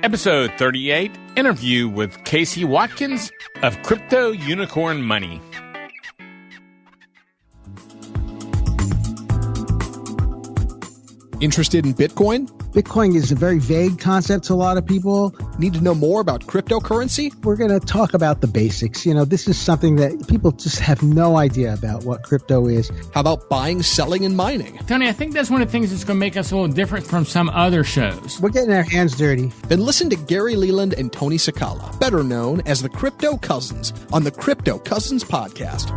Episode 38, interview with Casey Watkins of Crypto Unicorn Money. Interested in Bitcoin? Bitcoin is a very vague concept to a lot of people. Need to know more about cryptocurrency? We're going to talk about the basics. This is something that people just have no idea about what crypto is. How about buying, selling, and mining? Tony, I think that's one of the things that's going to make us a little different from some other shows. We're getting our hands dirty. Then listen to Gary Leland and Tony Sakala, better known as the Crypto Cousins, on the Crypto Cousins podcast.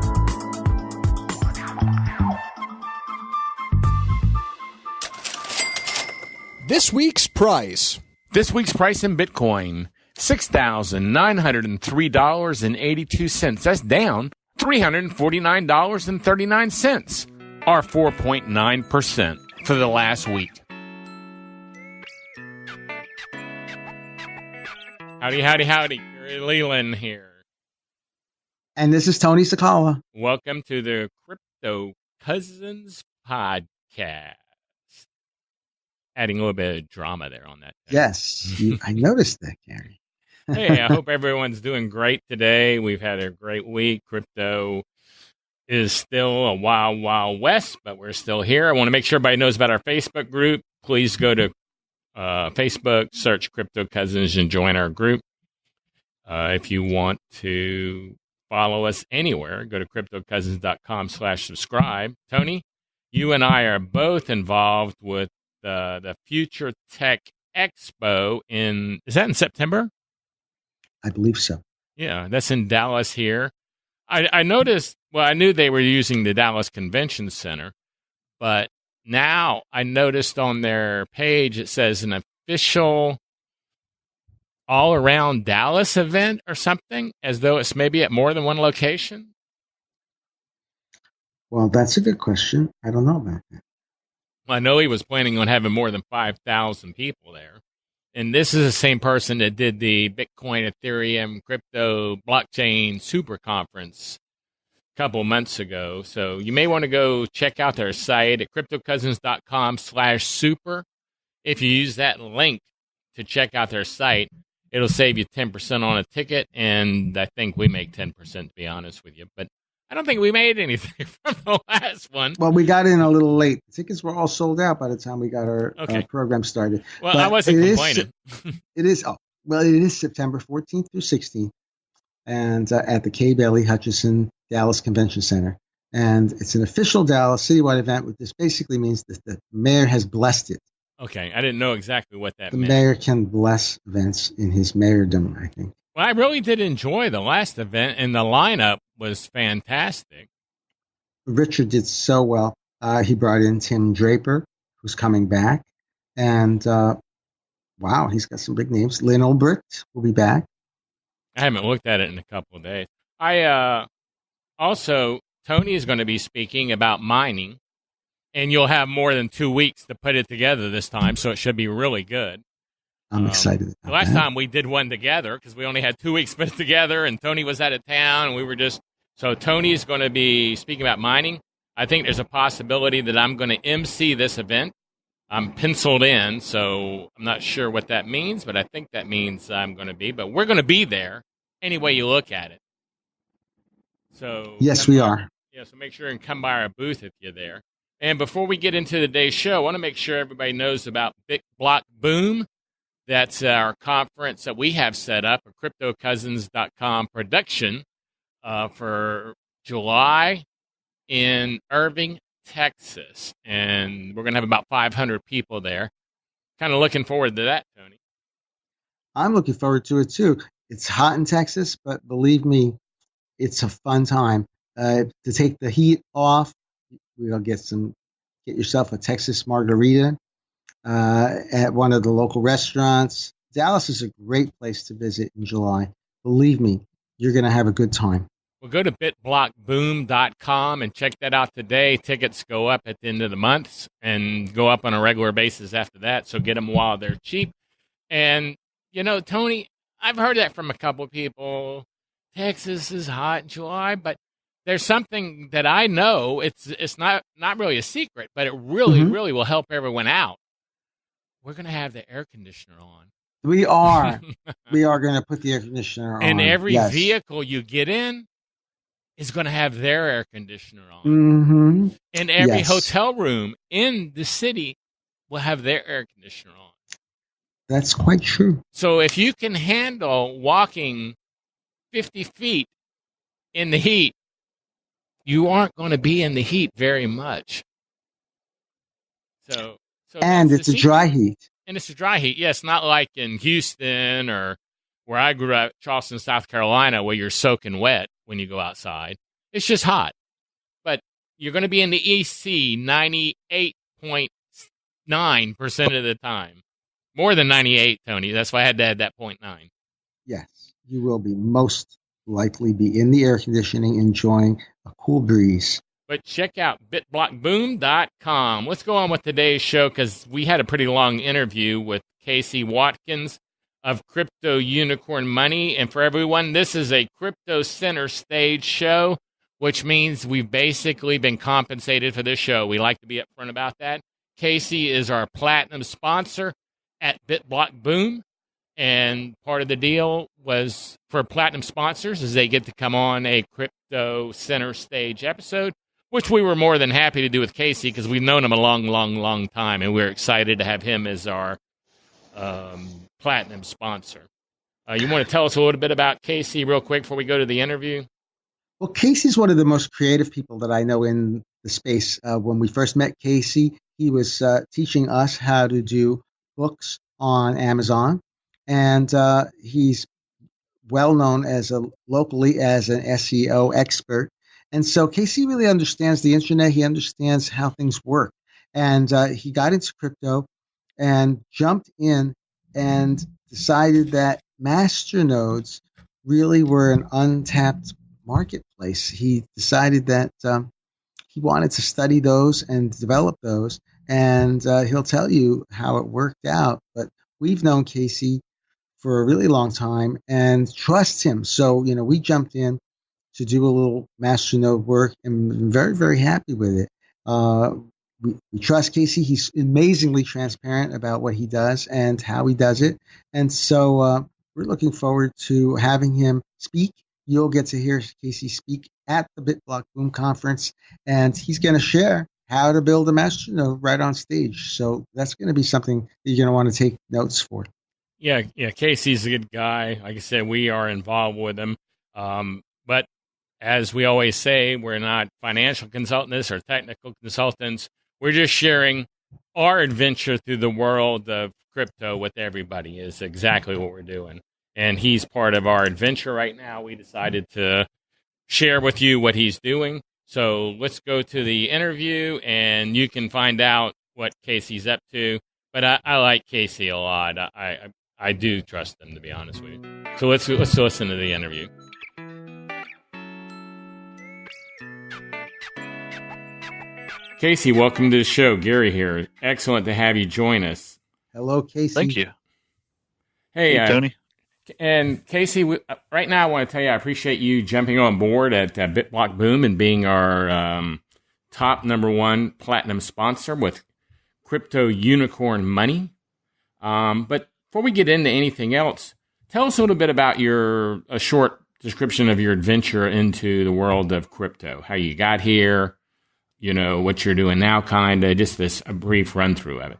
This week's price. This week's price in Bitcoin, $6,903.82. That's down $349.39, or 4.9% for the last week. Howdy, howdy, howdy. Gary Leland here. And this is Tony Sakala. Welcome to the Crypto Cousins podcast. Adding a little bit of drama there on that. Yes, I noticed that, Gary. Hey, I hope everyone's doing great today. We've had a great week. Crypto is still a wild, wild west, but we're still here. I want to make sure everybody knows about our Facebook group. Please go to Facebook, search Crypto Cousins, and join our group. If you want to follow us anywhere, go to cryptocousins.com/subscribe. Tony, you and I are both involved with the Future Tech Expo is that in September? I believe so. Yeah, that's in Dallas here. I noticed, I knew they were using the Dallas Convention Center, but now I noticed on their page it says an official all-around Dallas event or something, as though it's maybe at more than one location. Well, that's a good question. I don't know about that. I know he was planning on having more than 5,000 people there. And this is the same person that did the Bitcoin, Ethereum, crypto, blockchain super conference a couple months ago. So you may want to go check out their site at cryptocousins.com/super. If you use that link to check out their site, it'll save you 10% on a ticket. And I think we make 10%, to be honest with you. But I don't think we made anything from the last one. Well, we got in a little late. The tickets were all sold out by the time we got our program started. Well, but I wasn't complaining. It is September 14th through 16th, and at the K. Bailey Hutchison Dallas Convention Center. And it's an official Dallas citywide event. What this basically means that the mayor has blessed it. Okay, I didn't know exactly what that meant. The mayor can bless events in his mayordom, I think. Well, I really did enjoy the last event, and the lineup was fantastic. Richard did so well. He brought in Tim Draper, who's coming back. And, wow, he's got some big names. Lynn Ulbricht will be back. I haven't looked at it in a couple of days. Also, Tony is going to be speaking about mining, and you'll have more than 2 weeks to put it together this time, so it should be really good. I'm excited. The last time we did one together, because we only had 2 weeks put it together, and Tony was out of town, and we were just... So Tony's going to be speaking about mining. I think there's a possibility that I'm going to MC this event. I'm penciled in, so I'm not sure what that means, but I think that means I'm going to be. But we're going to be there any way you look at it. So yes, we are. Yeah, so make sure and come by our booth if you're there. And before we get into today's show, I want to make sure everybody knows about Block Boom. That's our conference that we have set up, a CryptoCousins.com production for July in Irving, Texas. And we're going to have about 500 people there. Kind of looking forward to that, Tony. I'm looking forward to it, too. It's hot in Texas, but believe me, it's a fun time. To take the heat off, we'll get yourself a Texas margarita at one of the local restaurants. Dallas is a great place to visit in July. Believe me, you're going to have a good time. Well, go to bitblockboom.com and check that out today. Tickets go up at the end of the month and go up on a regular basis after that, so get them while they're cheap. And, Tony, I've heard that from a couple of people. Texas is hot in July, but there's something that I know. It's not really a secret, but it really, really will help everyone out. We're going to have the air conditioner on. We are. We are going to put the air conditioner on. And every yes. vehicle you get in is going to have their air conditioner on. Mm-hmm. And every Yes. hotel room in the city will have their air conditioner on. That's quite true. So if you can handle walking 50 feet in the heat, you aren't going to be in the heat very much. So and it's a dry heat. And it's a dry heat. Yes, not like in Houston or where I grew up, Charleston, South Carolina, where you're soaking wet when you go outside. It's just hot. But you're going to be in the EC 98.9% of the time. More than 98, Tony. That's why I had to add that 0.9. Yes, you will be most likely be in the air conditioning enjoying a cool breeze. But check out bitblockboom.com. Let's go on with today's show because we had a pretty long interview with Casey Watkins of Crypto Unicorn Money. And for everyone, this is a Crypto Center Stage show, which means we've basically been compensated for this show. We like to be upfront about that. Casey is our platinum sponsor at BitBlockBoom. And part of the deal was for platinum sponsors is they get to come on a Crypto Center Stage episode, which we were more than happy to do with Casey because we've known him a long time, and we're excited to have him as our platinum sponsor. You want to tell us a little bit about Casey real quick before we go to the interview? Well, Casey's one of the most creative people that I know in the space. When we first met Casey, he was teaching us how to do books on Amazon, and he's well known locally as an SEO expert. And so Casey really understands the internet. He understands how things work. And he got into crypto and jumped in and decided that masternodes really were an untapped marketplace. He decided that he wanted to study those and develop those. And he'll tell you how it worked out. But we've known Casey for a really long time and trust him. So, we jumped in to do a little masternode work and I'm very, very happy with it. We trust Casey. He's amazingly transparent about what he does and how he does it. And so we're looking forward to having him speak. You'll get to hear Casey speak at the BitBlock Boom Conference, and he's going to share how to build a masternode right on stage. So that's going to be something that you're going to want to take notes for. Yeah, Casey's a good guy. Like I said, we are involved with him. But as we always say, we're not financial consultants or technical consultants. We're just sharing our adventure through the world of crypto with everybody is exactly what we're doing. And he's part of our adventure right now. We decided to share with you what he's doing. So let's go to the interview, and you can find out what Casey's up to. But I like Casey a lot. I do trust him, to be honest with you. So let's listen to the interview. Casey, welcome to the show. Gary here. Excellent to have you join us. Hello, Casey. Thank you. Hey, Tony. And Casey, right now I want to tell you I appreciate you jumping on board at BitBlock Boom and being our top _1 platinum sponsor with Crypto Unicorn Money. But before we get into anything else, tell us a little bit about a short description of your adventure into the world of crypto, how you got here, what you're doing now, kind of just a brief run through of it.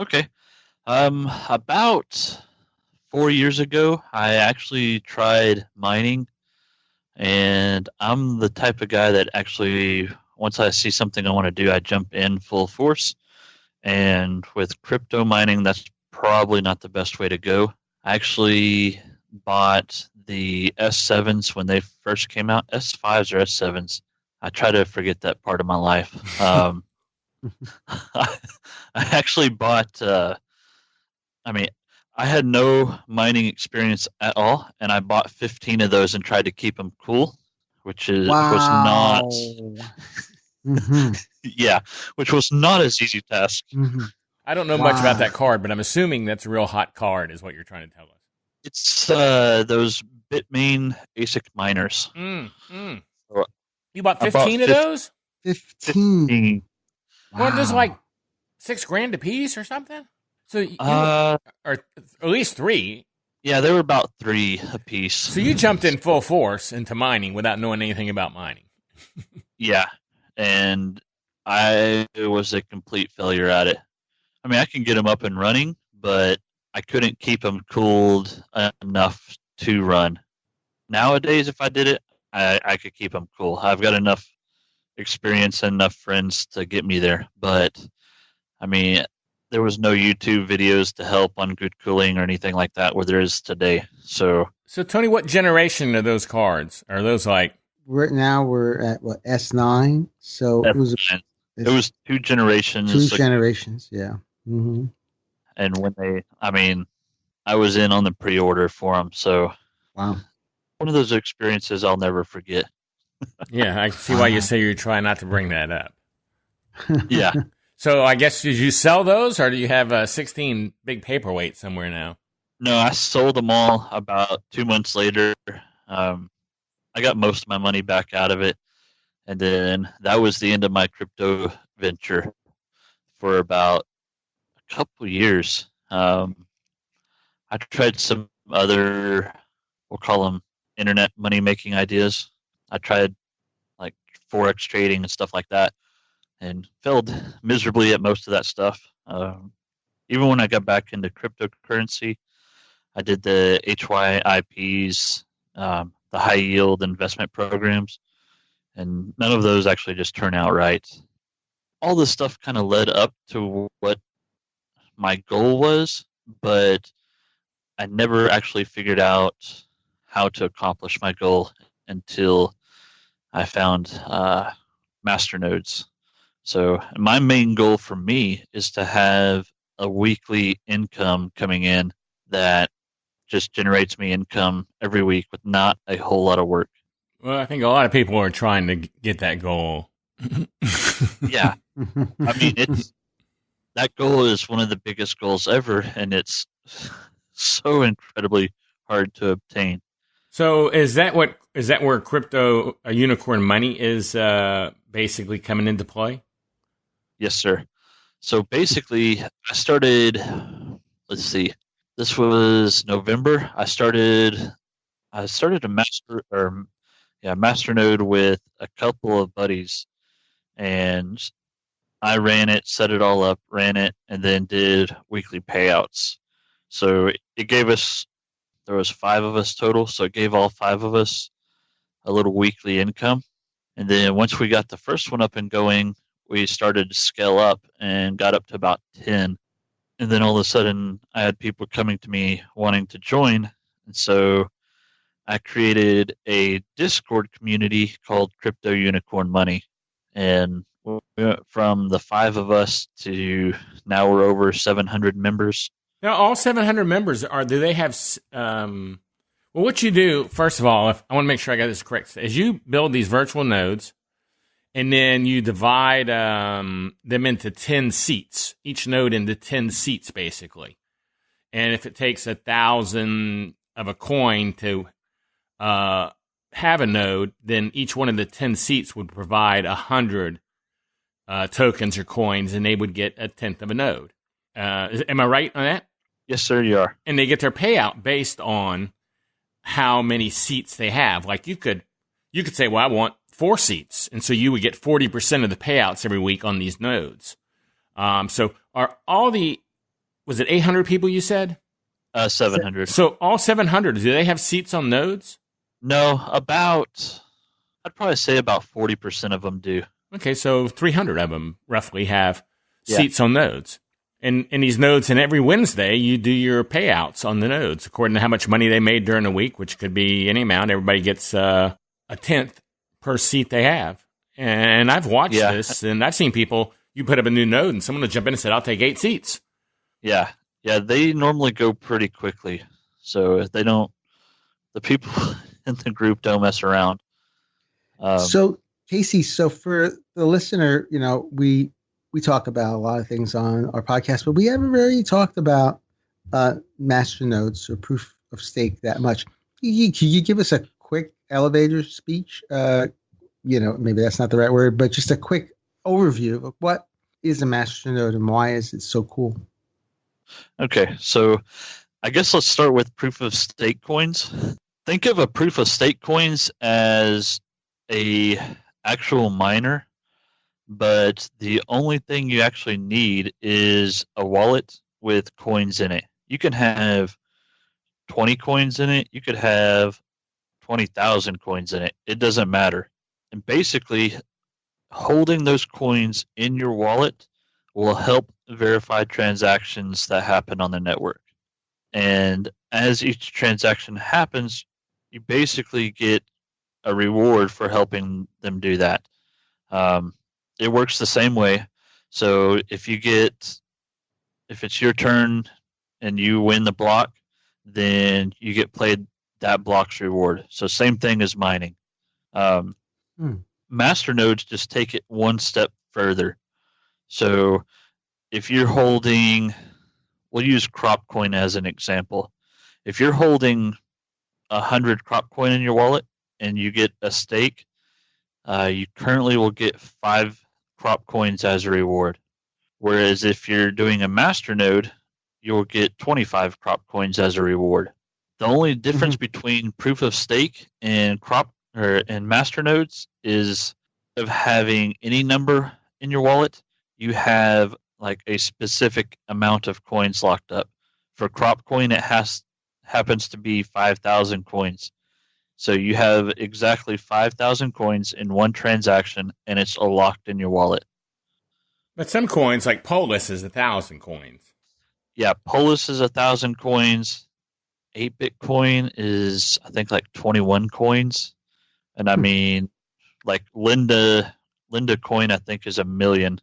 Okay. About 4 years ago, I actually tried mining, and I'm the type of guy that actually, once I see something I want to do, I jump in full force. And with crypto mining, that's probably not the best way to go. I actually bought the S7s when they first came out, S5s or S7s. I try to forget that part of my life. I actually bought, I had no mining experience at all, and I bought 15 of those and tried to keep them cool, which was not, mm-hmm. yeah, which was not as easy task. Mm-hmm. I don't know much about that card, but I'm assuming that's a real hot card, is what you're trying to tell us. It's those Bitmain ASIC miners. So you bought 15 of those? 15. Weren't those like $6,000 a piece or something? So you Uh, or at least 3. yeah, they were about 3 apiece. So you jumped in full force into mining without knowing anything about mining. Yeah, and I was a complete failure at it. I mean, I can get them up and running, but I couldn't keep them cooled enough to run. Nowadays, if I did it, I could keep them cool. I've got enough experience and enough friends to get me there. But I mean, there was no YouTube videos to help on good cooling or anything like that where there is today. So Tony, what generation are those cards? Are those like Right now we're at what, S9? So it was 2 generations. 2 generations, yeah. Mm-hmm. And I was in on the pre-order for them. So Wow. one of those experiences I'll never forget. Yeah, I see why you say you're trying not to bring that up. Yeah. So I guess, did you sell those, or do you have a 16 big paperweight somewhere now? No, I sold them all about 2 months later. I got most of my money back out of it. And then that was the end of my crypto venture for about a couple years. I tried some other, we'll call them internet money making ideas. I tried like Forex trading and stuff like that and failed miserably at most of that stuff. Even when I got back into cryptocurrency, I did the HYIPs, the high yield investment programs, and none of those actually just turn out right. All this stuff kind of led up to what my goal was, but I never actually figured out how to accomplish my goal until I found masternodes. So my main goal for me is to have a weekly income coming in that just generates me income every week with not a whole lot of work. Well, I think a lot of people are trying to get that goal. Yeah. I mean, that goal is one of the biggest goals ever, and it's so incredibly hard to obtain. So is that where crypto unicorn money is basically coming into play? Yes, sir. So basically, I started, let's see, this was November. I started a masternode with a couple of buddies, and I ran it, set it all up, ran it, and then did weekly payouts. So it gave us, there was 5 of us total, so it gave all 5 of us a little weekly income. And then once we got the first one up and going, we started to scale up and got up to about 10. And then all of a sudden, I had people coming to me wanting to join. And so I created a Discord community called Crypto Unicorn Money. And we went from the 5 of us to now we're over 700 members. Now, all 700 members do they have? Well, what you do, first of all, I want to make sure I got this correct, is you build these virtual nodes, and then you divide them into 10 seats, each node into 10 seats, basically. And if it takes 1,000 of a coin to have a node, then each one of the 10 seats would provide 100 tokens or coins, and they would get 1/10 of a node. Am I right on that? Yes, sir, you are. And they get their payout based on how many seats they have. Like you could say, well, I want 4 seats, and so you would get 40% of the payouts every week on these nodes. So are all was it 800 people you said? 700. So all 700, do they have seats on nodes? No, I'd probably say about 40% of them do. Okay, so 300 of them roughly have seats on nodes. And these nodes, and every Wednesday you do your payouts on the nodes according to how much money they made during the week, which could be any amount. Everybody gets a 1/10 per seat they have. And I've watched this, and I've seen people, you put up a new node, and someone will jump in and say, I'll take 8 seats. Yeah, they normally go pretty quickly. So the people in the group don't mess around. So, Casey, for the listener, we talk about a lot of things on our podcast, but we haven't really talked about masternodes or proof of stake that much. Can you give us a quick elevator speech? Maybe that's not the right word, but just a quick overview of what is a masternode and why is it so cool? Okay, so I guess let's start with proof of stake coins. Think of a proof of stake coins as a actual miner, but the only thing you actually need is a wallet with coins in it. You can have 20 coins in it. You could have 20,000 coins in it. It doesn't matter. And basically, holding those coins in your wallet will help verify transactions that happen on the network. And as each transaction happens, you basically get a reward for helping them do that. It works the same way. So if it's your turn and you win the block, then you get played that block's reward. So same thing as mining. Master nodes just take it one step further. So if you're holding, we'll use crop coin as an example. If you're holding 100 crop coin in your wallet and you get a stake, you currently will get 5 crop coins as a reward. Whereas if you're doing a master node, you'll get 25 crop coins as a reward. The only difference between proof of stake and master nodes is of having any number in your wallet, you have like a specific amount of coins locked up. For crop coin, it happens to be 5,000 coins. So you have exactly 5,000 coins in one transaction, and it's all locked in your wallet. But some coins, like Polis, is 1,000 coins. Yeah, Polis is 1,000 coins. 8-bit coin is, I think, like 21 coins. And I mean, like Linda coin, I think, is 1,000,000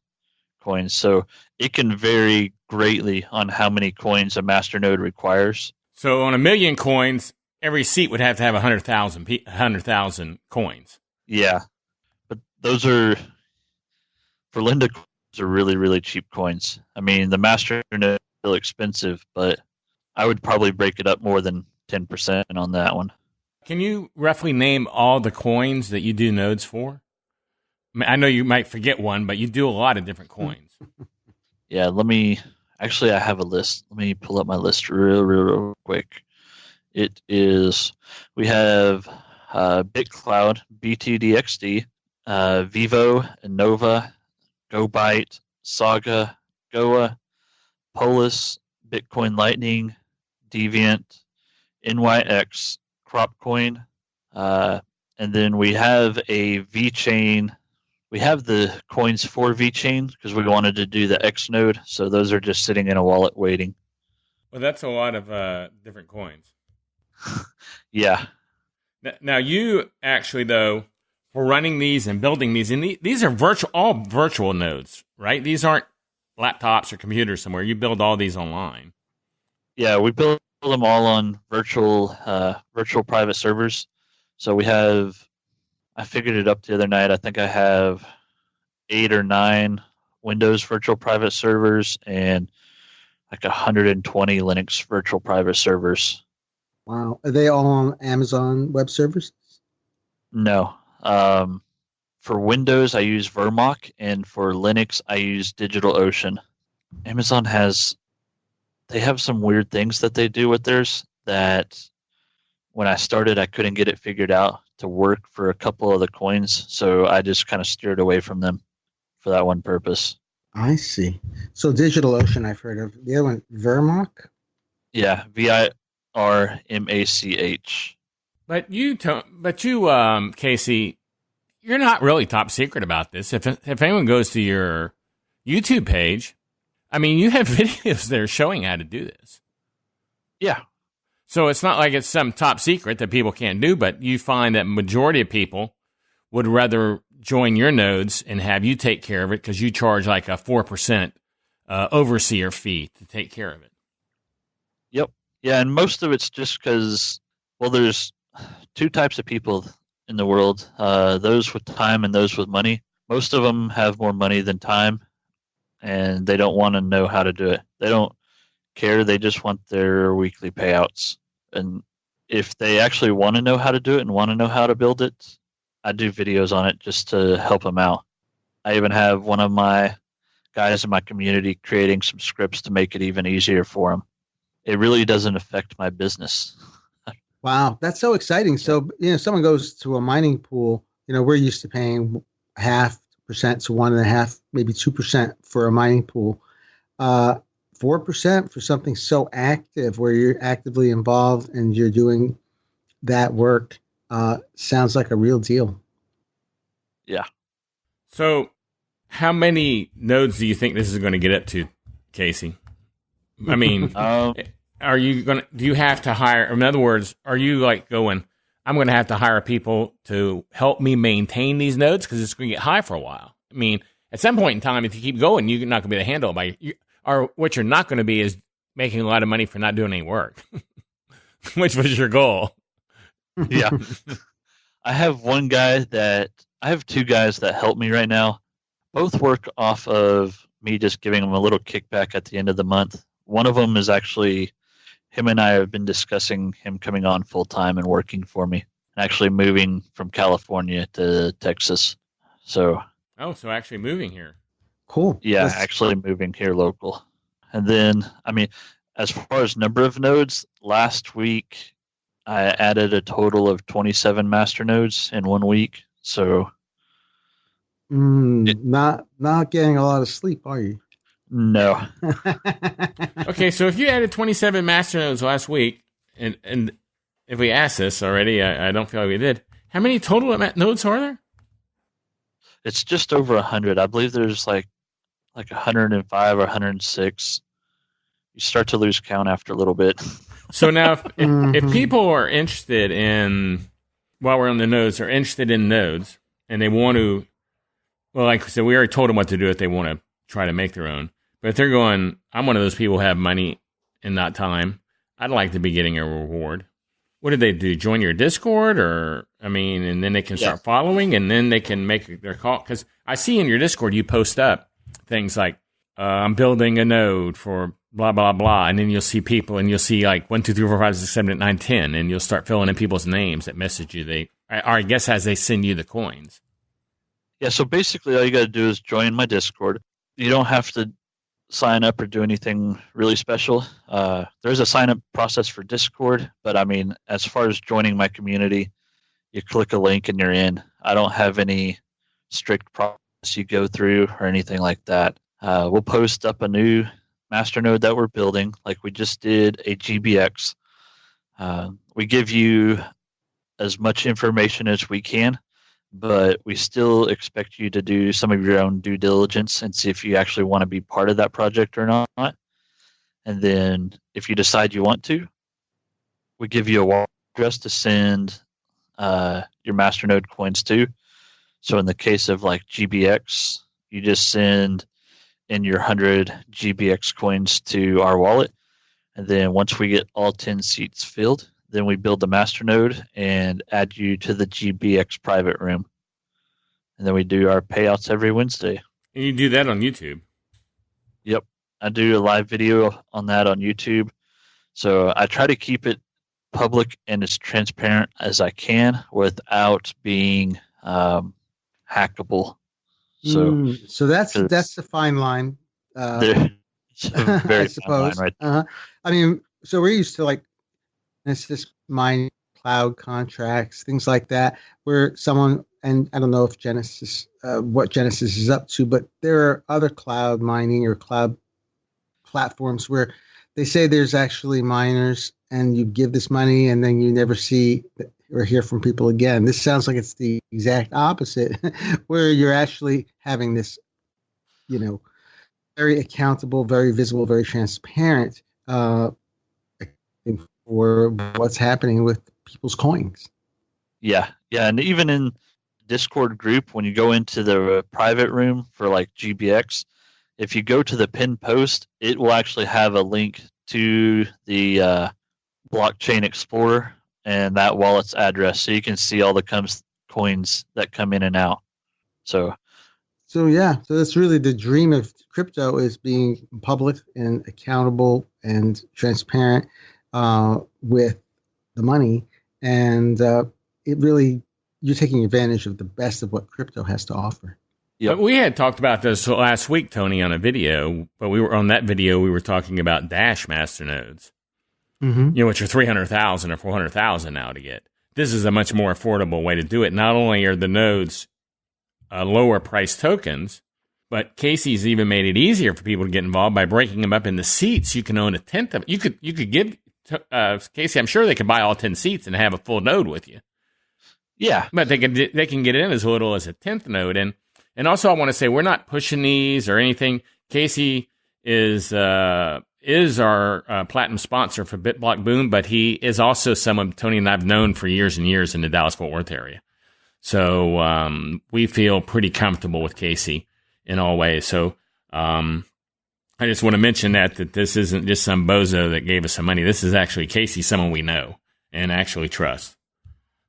coins. So it can vary greatly on how many coins a master node requires. So on 1,000,000 coins, every seat would have to have 100,000 coins. Yeah, but those are, for Linda, are really, really cheap coins. I mean, the master node is still expensive, but I would probably break it up more than 10% on that one. Can you roughly name all the coins that you do nodes for? I know you might forget one, but you do a lot of different coins. Yeah, actually, I have a list. Let me pull up my list real quick. It is, we have BitCloud, BTDXD, Vivo, Innova, GoByte, Saga, Goa, Polis, Bitcoin Lightning, Deviant, NYX, Cropcoin, and then we have a VeChain. We have the coins for VeChain because we wanted to do the X node, so those are just sitting in a wallet waiting. Well, that's a lot of different coins. Yeah. Now, you actually, though, for running these and building these, and these are all virtual nodes, right? These aren't laptops or computers somewhere. You build all these online. Yeah, we build them all on virtual private servers. So we have, I figured it up the other night. I think I have 8 or 9 Windows virtual private servers and like 120 Linux virtual private servers. Wow. Are they all on Amazon Web Services? No. For Windows, I use Vermoc, and for Linux, I use DigitalOcean. Amazon they have some weird things that they do with theirs that when I started, I couldn't get it figured out to work for a couple of the coins, so I just kind of steered away from them for that one purpose. I see. So DigitalOcean, I've heard of. The other one, Vermoc? Yeah, VIRMACH. But you, Casey, you're not really top secret about this. If anyone goes to your YouTube page, I mean, you have videos there showing how to do this. Yeah. So it's not like it's some top secret that people can't do, but you find that majority of people would rather join your nodes and have you take care of it because you charge like a 4% overseer fee to take care of it. Yep. Yeah, and most of it's just because, well, there's 2 types of people in the world, those with time and those with money. Most of them have more money than time, and they don't want to know how to do it. They don't care. They just want their weekly payouts. And if they actually want to know how to do it and want to know how to build it, I do videos on it just to help them out. I even have one of my guys in my community creating some scripts to make it even easier for them. It really doesn't affect my business. Wow, that's so exciting. So, someone goes to a mining pool, we're used to paying 0.5% to 1.5%, maybe 2% for a mining pool. 4% for something so active where you're actively involved and you're doing that work sounds like a real deal. Yeah. So, how many nodes do you think this is going to get up to, Casey? I mean, are you going to, do you have to hire, in other words, are you like going, I'm going to have to hire people to help me maintain these nodes because it's going to get high for a while? I mean, at some point in time, if you keep going, you're not going to be able to handle it by you, or what you're not going to be is making a lot of money for not doing any work, which was your goal. Yeah. I have two guys that help me right now. Both work off of me just giving them a little kickback at the end of the month. One of them is actually, him and I have been discussing him coming on full time and working for me, and actually moving from California to Texas. So actually moving here. Cool. Yeah, actually moving here local. And then, I mean, as far as number of nodes, last week I added a total of 27 master nodes in 1 week. So not getting a lot of sleep, are you? No. Okay, so if you added 27 master nodes last week, and if we asked this already, I don't feel like we did. How many total nodes are there? It's just over 100. I believe there's like 105 or 106. You start to lose count after a little bit. So now, if people are interested in, while we're on the nodes, are interested in nodes, and they want to, well, like I said, we already told them what to do if they want to try to make their own. But if they're going, I'm one of those people who have money and not time, I'd like to be getting a reward. What did they do? Join your Discord, and then they can start following, and then they can make their call. Because I see in your Discord you post up things like, I'm building a node for blah, blah, blah. And then you'll see people, and you'll see like 1, 2, 3, 4, 5, 6, 7, 8, 9, 10. And you'll start filling in people's names that message you. Or I guess as they send you the coins. Yeah, so basically all you got to do is join my Discord. You don't have to sign up or do anything really special. There's a sign up process for Discord, but I mean, as far as joining my community, you click a link and you're in. I don't have any strict process you go through or anything like that. We'll post up a new masternode that we're building, like we just did a GBX. We give you as much information as we can, but we still expect you to do some of your own due diligence and see if you actually want to be part of that project or not. And then if you decide you want to, we give you a wallet address to send your masternode coins to. So in the case of like GBX, you just send in your 100 GBX coins to our wallet. And then once we get all 10 seats filled, then we build the masternode and add you to the GBX private room. And then we do our payouts every Wednesday. And you do that on YouTube? Yep. I do a live video on that on YouTube. So I try to keep it public and as transparent as I can without being hackable. So that's the fine line. It's a very I suppose. Fine line, right? I mean, so we're used to like this mining cloud contracts, things like that, where someone, and I don't know if Genesis, what Genesis is up to, but there are other cloud mining or cloud platforms where they say there's actually miners and you give this money and then you never see or hear from people again. This sounds like it's the exact opposite, where you're actually having this, very accountable, very visible, very transparent for what's happening with people's coins. Yeah. And even in Discord group, when you go into the private room for like GBX, if you go to the pin post, it will actually have a link to the blockchain explorer and that wallet's address, so you can see all the coins that come in and out. So that's really the dream of crypto, is being public and accountable and transparent with the money, and it really, you're taking advantage of the best of what crypto has to offer. Yep. We had talked about this last week, Tony, on a video, but we were talking about Dash masternodes, which are 300,000 or 400,000 now to get. This is a much more affordable way to do it. Not only are the nodes lower price tokens, but Casey's even made it easier for people to get involved by breaking them up into seats. You can own a tenth of it. You could give Casey. I'm sure they could buy all 10 seats and have a full node with you. Yeah, but they can get in as little as a 10th node. And also, I want to say we're not pushing these or anything. Casey is our platinum sponsor for BitBlock Boom, but he is also someone Tony and I've known for years and years in the Dallas-Fort Worth area. So we feel pretty comfortable with Casey in all ways. So I just want to mention that this isn't just some bozo that gave us some money. This is actually Casey, someone we know and actually trust.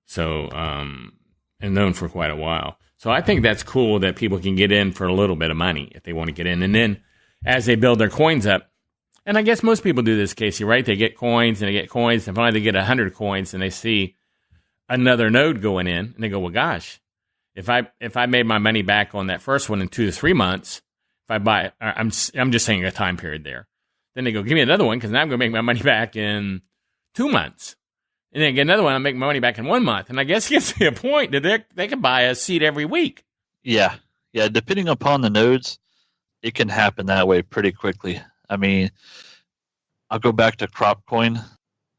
So and known for quite a while. So I think that's cool that people can get in for a little bit of money if they want to get in. And then as they build their coins up, and I guess most people do this, Casey, right? They get coins and finally they get 100 coins and they see another node going in and they go, well, gosh, if I made my money back on that first one in 2 to 3 months, if I buy, I'm just saying a time period there. Then they go, give me another one because now I'm going to make my money back in 2 months. And then get another one, I'll make my money back in 1 month. And I guess it gets to a point that they can buy a seat every week. Yeah. Depending upon the nodes, it can happen that way pretty quickly. I mean, I'll go back to CropCoin.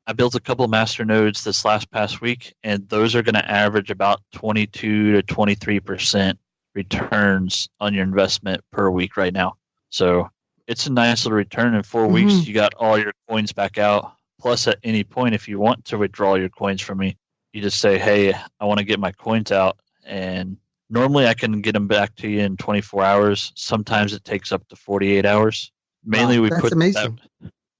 I built a couple master nodes this past week, and those are going to average about 22 to 23% returns on your investment per week right now. So it's a nice little return. In 4 weeks, you got all your coins back out. Plus, at any point, if you want to withdraw your coins from me, you just say, hey, I want to get my coins out. And normally I can get them back to you in 24 hours. Sometimes it takes up to 48 hours. Mainly, that's amazing.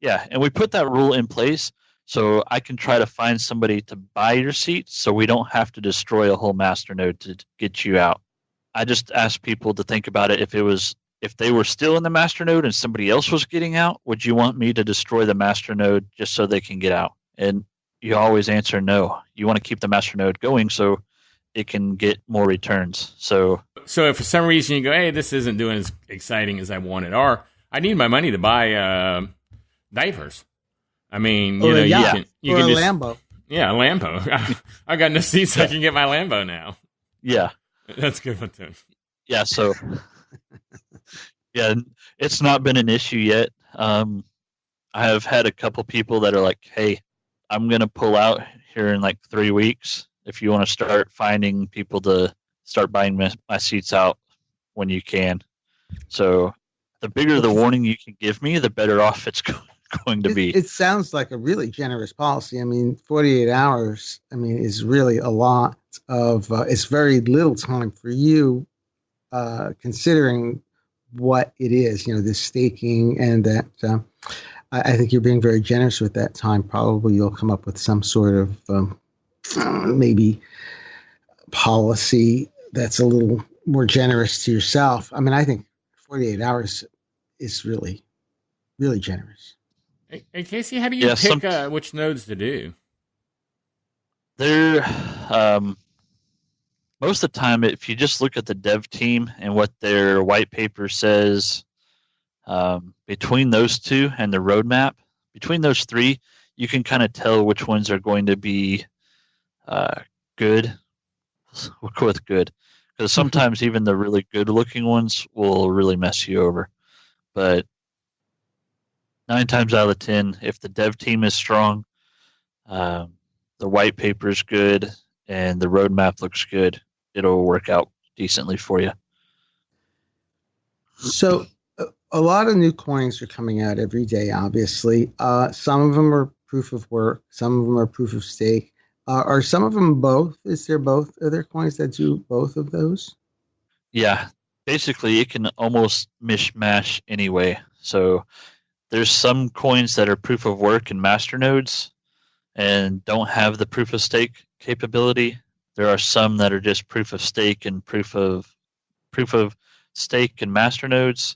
And we put that rule in place so I can try to find somebody to buy your seats so we don't have to destroy a whole masternode to get you out. I just ask people to think about it. If they were still in the masternode and somebody else was getting out, would you want me to destroy the masternode just so they can get out? And you always answer no. You want to keep the masternode going so it can get more returns. So if for some reason you go, hey, this isn't doing as exciting as I wanted, or I need my money to buy diapers. I mean, you can or a just, Lambo. Yeah, a Lambo. I got no seats, so I can get my Lambo now. Yeah, that's a good one too. Yeah, so it's not been an issue yet. I have had a couple people that are like, hey, I'm going to pull out here in like 3 weeks. If you want to start finding people to start buying my seats out when you can. So the bigger the warning you can give me, the better off it's going to be. It sounds like a really generous policy. I mean, 48 hours, is really a lot of, it's very little time for you, considering what it is, this staking, and that I think you're being very generous with that time. Probably you'll come up with some sort of maybe policy that's a little more generous to yourself. I think 48 hours is really, really generous. Hey Casey, how do you pick which nodes to do? They're most of the time, if you just look at the dev team and what their white paper says, between those two and the roadmap, between those three, you can kind of tell which ones are going to be good. We'll go with good, because sometimes even the really good-looking ones will really mess you over. But 9 times out of 10, if the dev team is strong, the white paper is good, and the roadmap looks good, it'll work out decently for you. So a lot of new coins are coming out every day, obviously. Some of them are proof of work. Some of them are proof of stake. Are some of them both? Are there coins that do both of those? Yeah. Basically, it can almost mishmash anyway. So there's some coins that are proof of work and masternodes and don't have the proof of stake capability. There are some that are just proof of stake and proof of stake and masternodes,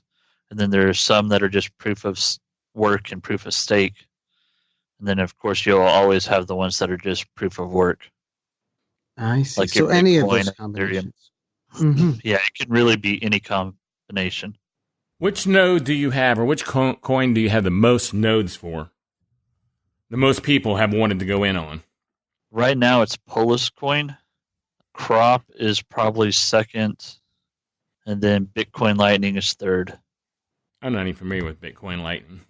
and then there are some that are just proof of work and proof of stake. And then, of course, you'll always have the ones that are just proof of work. I see. Like so any of those combinations. Yeah, it can really be any combination. Which node do you have, or which coin do you have the most nodes for? The most people have wanted to go in on? Right now, it's Polis coin. Crop is probably second, and then Bitcoin Lightning is third. I'm not even familiar with Bitcoin Lightning.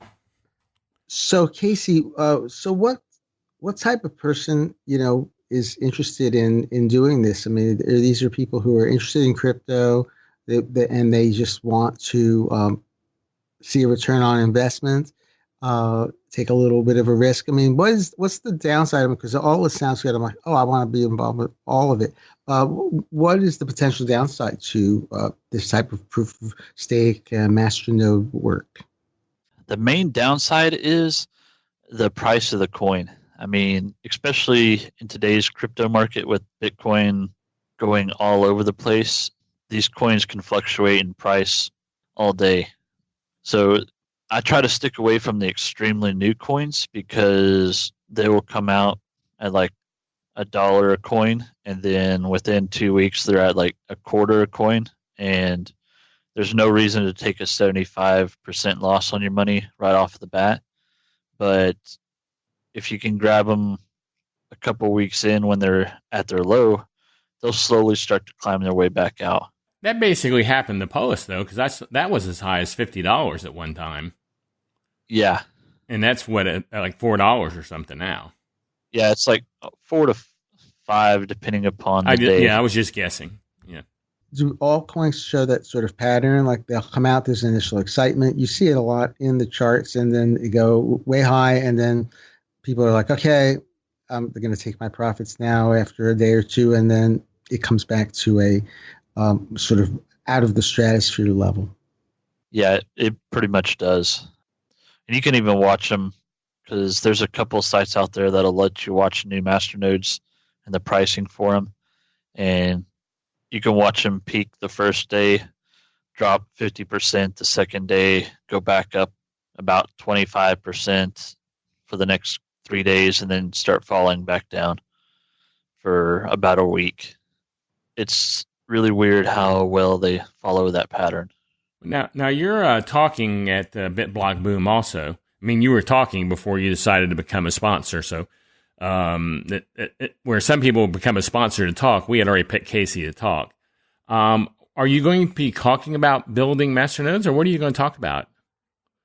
So Casey, so what type of person is interested in doing this? I mean, these are people who are interested in crypto, and they just want to see a return on investment, take a little bit of a risk. I mean, what's the downside of it? Because all this sounds good. I'm like, oh, I want to be involved with all of it. What is the potential downside to this type of proof of stake masternode work? The main downside is the price of the coin. I mean, especially in today's crypto market with Bitcoin going all over the place, these coins can fluctuate in price all day. So I try to stick away from the extremely new coins because they will come out at like $1 a coin, and then within 2 weeks they're at like a quarter a coin, and there's no reason to take a 75% loss on your money right off the bat. But if you can grab them a couple weeks in when they're at their low, they'll slowly start to climb their way back out. That basically happened to Polis, though, because that was as high as $50 at one time. Yeah. And that's what, like $4 or something now. Yeah, it's like 4 to 5 depending upon the day. Yeah, I was just guessing. Yeah. Do all coins show that sort of pattern? Like they'll come out, there's initial excitement. You see it a lot in the charts, and then they go way high, and then people are like, okay, they're going to take my profits now after a day or two, and then it comes back to a sort of out of the stratosphere level. Yeah, it pretty much does. And you can even watch them because there's a couple of sites out there that'll let you watch new masternodes and the pricing for them. And you can watch them peak the first day, drop 50% the second day, go back up about 25% for the next 3 days, and then start falling back down for about a week. It's really weird how well they follow that pattern. Now you're talking at BitBlock Boom also. I mean, you were talking before you decided to become a sponsor. So where some people become a sponsor to talk, we had already picked Casey to talk. Are you going to be talking about building masternodes, or what are you going to talk about?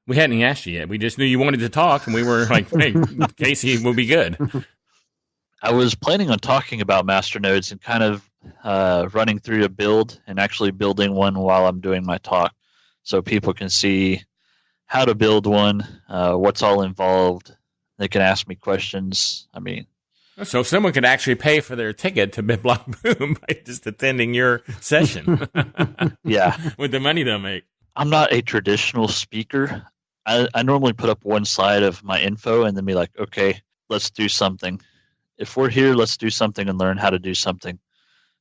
We hadn't asked you yet. We just knew you wanted to talk, and we were like, hey, Casey will be good. I was planning on talking about masternodes and kind of running through a build and actually building one while I'm doing my talk, so people can see how to build one, what's all involved. They can ask me questions. I mean, so someone could actually pay for their ticket to BitBlock Boom by just attending your session. Yeah, with the money they'll make. I'm not a traditional speaker. I normally put up one slide of my info and then be like, okay, let's do something. If we're here, let's do something and learn how to do something.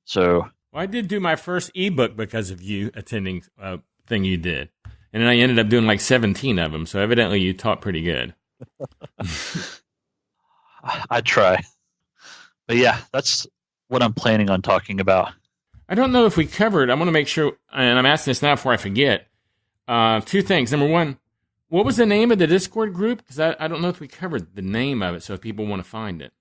So, well, I did do my first ebook because of you attending a thing you did. And then I ended up doing like 17 of them. So evidently you taught pretty good. I try. But yeah, that's what I'm planning on talking about. I don't know if we covered, I want to make sure, and I'm asking this now before I forget, 2 things. Number one, what was the name of the Discord group? Because I don't know if we covered the name of it, so if people want to find it.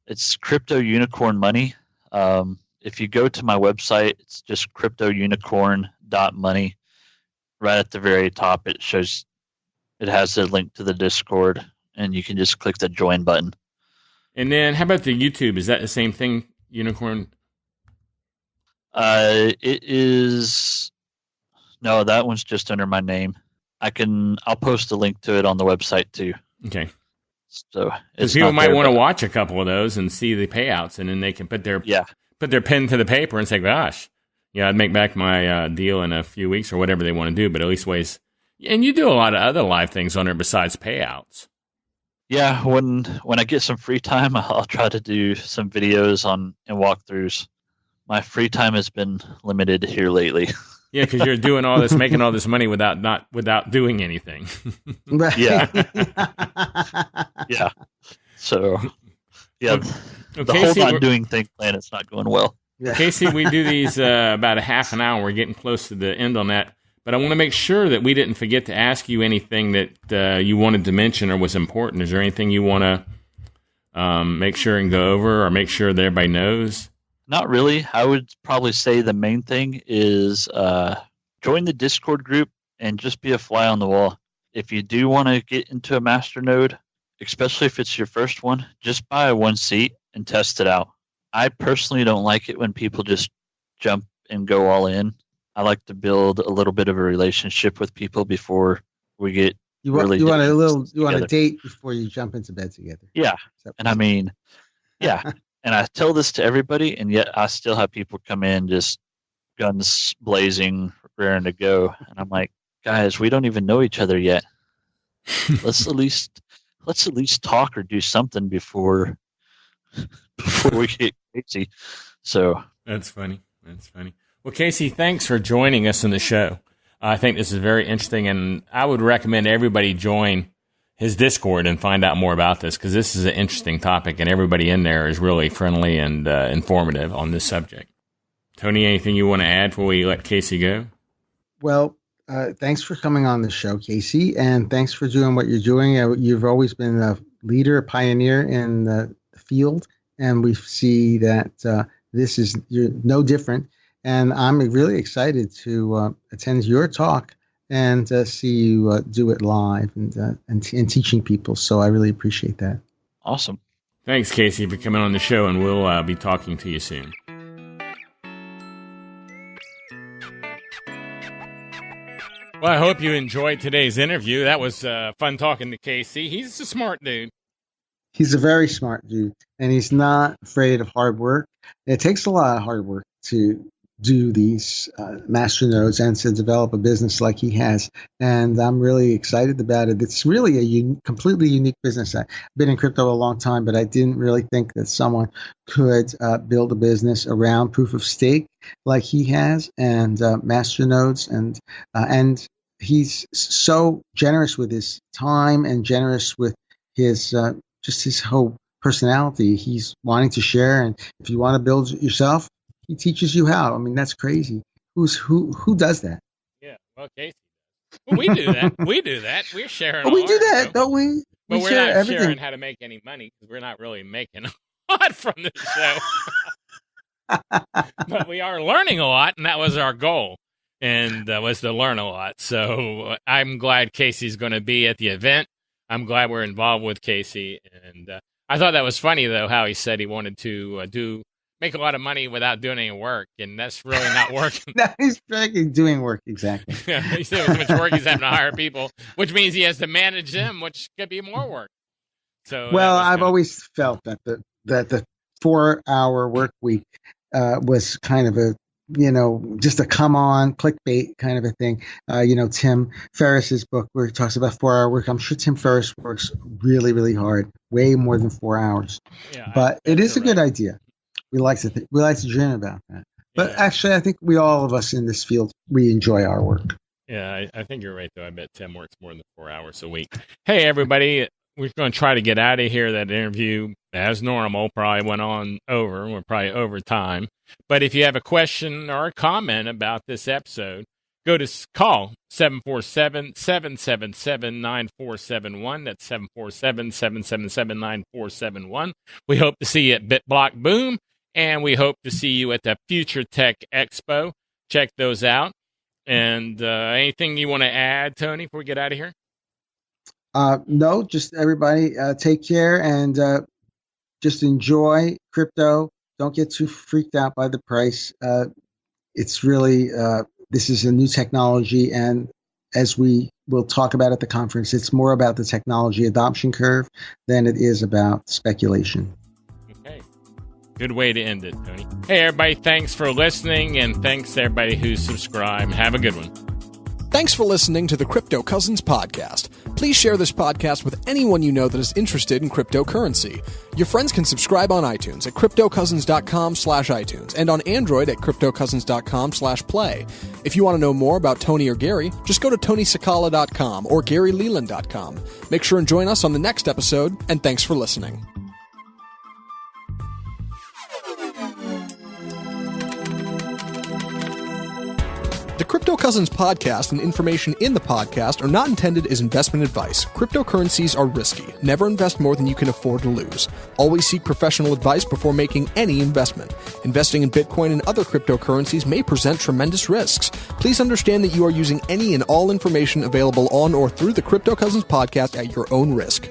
It's Crypto Unicorn Money. If you go to my website, it's just cryptounicorn.money. Right at the very top, it has a link to the Discord, and you can just click the join button. And then how about the YouTube? Is that the same thing, Unicorn? It is. No, that one's just under my name. I'll post a link to it on the website too. Okay. So because people might want to watch a couple of those and see the payouts, and then they can put their pen to the paper and say, "Gosh, yeah, I'd make back my deal in a few weeks or whatever they want to do." But at least ways, and you do a lot of other live things on there besides payouts. Yeah, when I get some free time, I'll try to do some videos and walkthroughs. My free time has been limited here lately. Yeah, because you're doing all this, making all this money without doing anything. Right. Yeah. Yeah. So, yeah, the Casey, whole not doing thing plan is not going well. Yeah. Casey, we do these about a half an hour. We're getting close to the end on that. But I want to make sure that we didn't forget to ask you anything that you wanted to mention or was important. Is there anything you want to make sure and go over or make sure that everybody knows? Not really. I would probably say the main thing is join the Discord group and just be a fly on the wall. If you do want to get into a master node, especially if it's your first one, just buy one seat and test it out. I personally don't like it when people just jump and go all in. I like to build a little bit of a relationship with people before we get You want together. a date before you jump into bed together. Yeah. And I mean, yeah. And I tell this to everybody, and yet I still have people come in just guns blazing, raring to go. And I'm like, guys, we don't even know each other yet. Let's at least talk or do something before we get crazy. So That's funny. Well, Casey, thanks for joining us in the show. I think this is very interesting, and I would recommend everybody join his Discord and find out more about this, because this is an interesting topic, and everybody in there is really friendly and informative on this subject. Tony, anything you want to add before we let Casey go? Well, thanks for coming on the show, Casey, and thanks for doing what you're doing. You've always been a leader, a pioneer in the field, and we see that you're no different. And I'm really excited to attend your talk and see you do it live and teaching people. So I really appreciate that. awesome. Thanks, Casey, for coming on the show, and we'll be talking to you soon. Well, I hope you enjoyed today's interview. That was fun talking to Casey. He's a smart dude. He's a very smart dude, and he's not afraid of hard work. It takes a lot of hard work to do these master nodes and to develop a business like he has. And I'm really excited about it. It's really a completely unique business. I've been in crypto a long time, but I didn't really think that someone could build a business around proof of stake like he has and master nodes. And he's so generous with his time and generous with his just his whole personality. He's wanting to share. And if you want to build it yourself, he teaches you how. I mean, that's crazy. Who does that? Yeah, well, Casey. Well, we do that. We're sharing. We do that, don't we? But We we're share not everything. sharing how to make any money, because we're not really making a lot from this show. But we are learning a lot, and that was our goal, and was to learn a lot. So I'm glad Casey's going to be at the event. I'm glad we're involved with Casey. And I thought that was funny, though, how he said he wanted to make a lot of money without doing any work, and that's really not working. No, he's doing work, exactly. He said so much work he's having to hire people, which means he has to manage them, which could be more work. So, well, I've always felt that the 4-hour work week was kind of a, just a come on clickbait kind of a thing. Tim Ferriss's book where he talks about 4-hour work. I'm sure Tim Ferriss works really, really hard, way more than 4 hours. Yeah, but it is a good idea. We like to dream about that. But actually, I think all of us in this field, we enjoy our work. Yeah, I think you're right, though. I bet Tim works more than 4 hours a week. Hey, everybody, we're going to try to get out of here. That interview, as normal, probably went on over. We're probably over time. But if you have a question or a comment about this episode, go to call 747-777-9471. That's 747-777-9471. We hope to see you at BitBlock Boom. And we hope to see you at the Future Tech Expo. Check those out. And anything you want to add, Tony, before we get out of here? No, just everybody take care and just enjoy crypto. Don't get too freaked out by the price. It's really, this is a new technology. And as we will talk about at the conference, it's more about the technology adoption curve than it is about speculation. Good way to end it, Tony. Hey, everybody, thanks for listening, and thanks to everybody who's subscribed. Have a good one. Thanks for listening to the Crypto Cousins podcast. Please share this podcast with anyone you know that is interested in cryptocurrency. Your friends can subscribe on iTunes at cryptocousins.com/iTunes and on Android at cryptocousins.com/play. If you want to know more about Tony or Gary, just go to tonysakala.com or garyleland.com. Make sure and join us on the next episode, and thanks for listening. Crypto Cousins podcast and information in the podcast are not intended as investment advice. Cryptocurrencies are risky. Never invest more than you can afford to lose. Always seek professional advice before making any investment. Investing in Bitcoin and other cryptocurrencies may present tremendous risks. Please understand that you are using any and all information available on or through the Crypto Cousins podcast at your own risk.